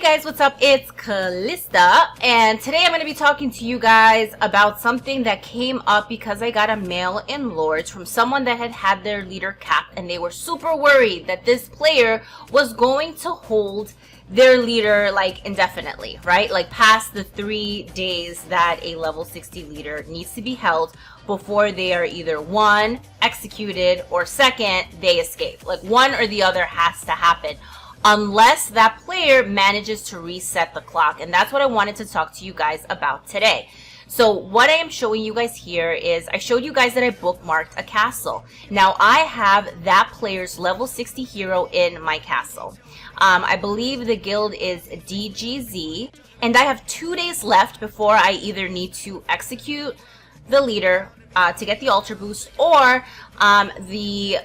guys, what's up? It's Calysta, and today I'm going to be talking to you guys about something that came up because I got a mail in Lords from someone that had their leader capped, and they were super worried that this player was going to hold their leader like indefinitely, right? Like past the 3 days that a level 60 leader needs to be held before they are either one, executed, or second, they escape. Like one or the other has to happen, unless that player manages to reset the clock. And that's what I wanted to talk to you guys about today. So what I am showing you guys here is I showed you guys that I bookmarked a castle. Now I have that player's level 60 hero in my castle. I believe the guild is DGZ, and I have 2 days left before I either need to execute the leader to get the altar boost, or the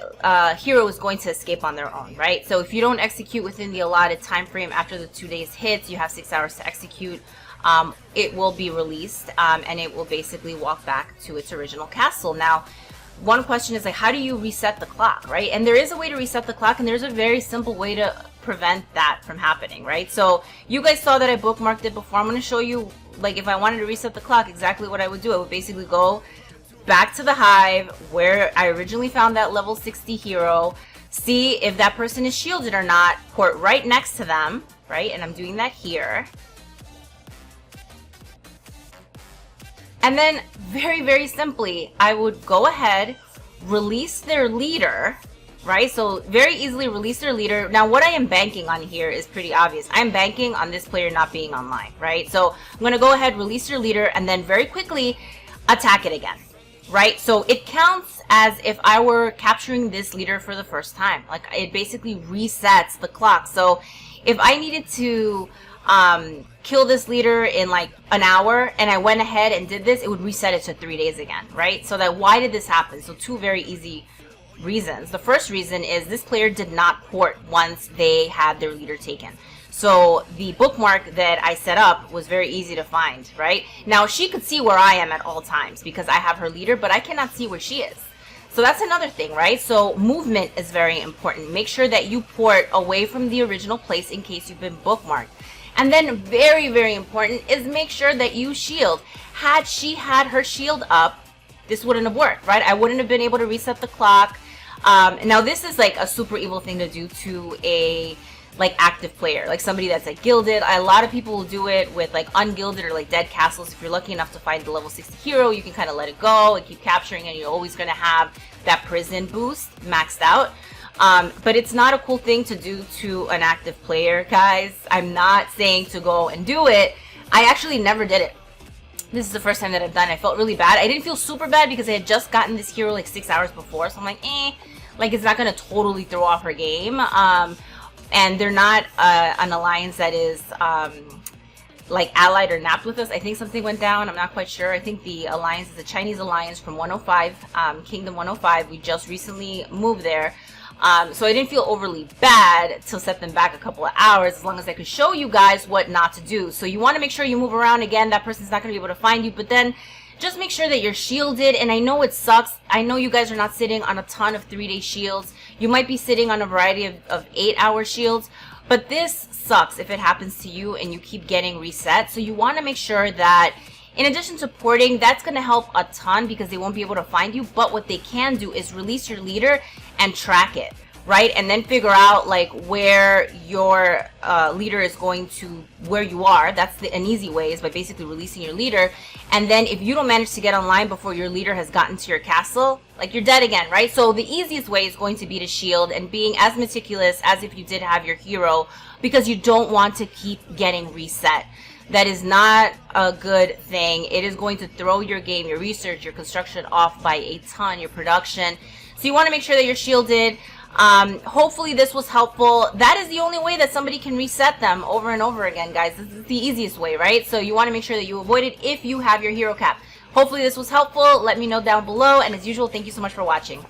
hero is going to escape on their own, right? So if you don't execute within the allotted time frame after the 2 days hits, you have 6 hours to execute. It will be released, and it will basically walk back to its original castle. Now, one question is like, how do you reset the clock, right? And there is a way to reset the clock, and there's a very simple way to prevent that from happening, right? So you guys saw that I bookmarked it before. I'm going to show you, like, if I wanted to reset the clock, exactly what I would do. I would basically go back to the hive where I originally found that level 60 hero, see if that person is shielded or not, port right next to them, right? And I'm doing that here. And then very, very simply, I would go ahead, release their leader, right? So very easily release their leader. Now what I am banking on here is pretty obvious. I'm banking on this player not being online, right? So I'm going to go ahead, release your leader, and then very quickly attack it again, right? So it counts as if I were capturing this leader for the first time. Like it basically resets the clock. So if I needed to kill this leader in like an hour and I went ahead and did this, it would reset it to 3 days again, right? So that why did this happen? So two very easy reasons. The first reason is this player did not port once they had their leader taken. So the bookmark that I set up was very easy to find, right? Now she could see where I am at all times because I have her leader, but I cannot see where she is. So that's another thing, right? So movement is very important. Make sure that you port away from the original place in case you've been bookmarked. And then very, very important is make sure that you shield. Had she had her shield up, this wouldn't have worked, right? I wouldn't have been able to reset the clock. Now this is like a super evil thing to do to a like active player, like somebody that's like gilded. A lot of people will do it with like ungilded or like dead castles. If you're lucky enough to find the level 60 hero, you can kind of let it go and keep capturing, and you're always going to have that prison boost maxed out. But it's not a cool thing to do to an active player, guys. I'm not saying to go and do it. I actually never did it. This is the first time that I've done it. I felt really bad. I didn't feel super bad because I had just gotten this hero like 6 hours before. So I'm like, like it's not going to totally throw off her game. And they're not an alliance that is like allied or napped with us. I think something went down. I'm not quite sure. I think the alliance is a Chinese alliance from 105, Kingdom 105. We just recently moved there. So I didn't feel overly bad to set them back a couple of hours, as long as I could show you guys what not to do. So you want to make sure you move around. Again, that person's not going to be able to find you, but then just make sure that you're shielded. And I know it sucks. I know you guys are not sitting on a ton of 3-day shields. You might be sitting on a variety of 8-hour shields, but this sucks if it happens to you and you keep getting reset. So you want to make sure that in addition to porting, that's going to help a ton because they won't be able to find you. But what they can do is release your leader and track it, right? And then figure out like where your leader is going to, where you are. That's an easy way, is by basically releasing your leader. And then if you don't manage to get online before your leader has gotten to your castle, like you're dead again, right? So the easiest way is going to be to shield and being as meticulous as if you did have your hero, because you don't want to keep getting reset. That is not a good thing. It is going to throw your game, your research, your construction off by a ton, your production. So you want to make sure that you're shielded. Hopefully this was helpful. That is the only way that somebody can reset them over and over again, guys. This is the easiest way, right? So you want to make sure that you avoid it if you have your hero cap. Hopefully this was helpful. Let me know down below. And as usual, thank you so much for watching.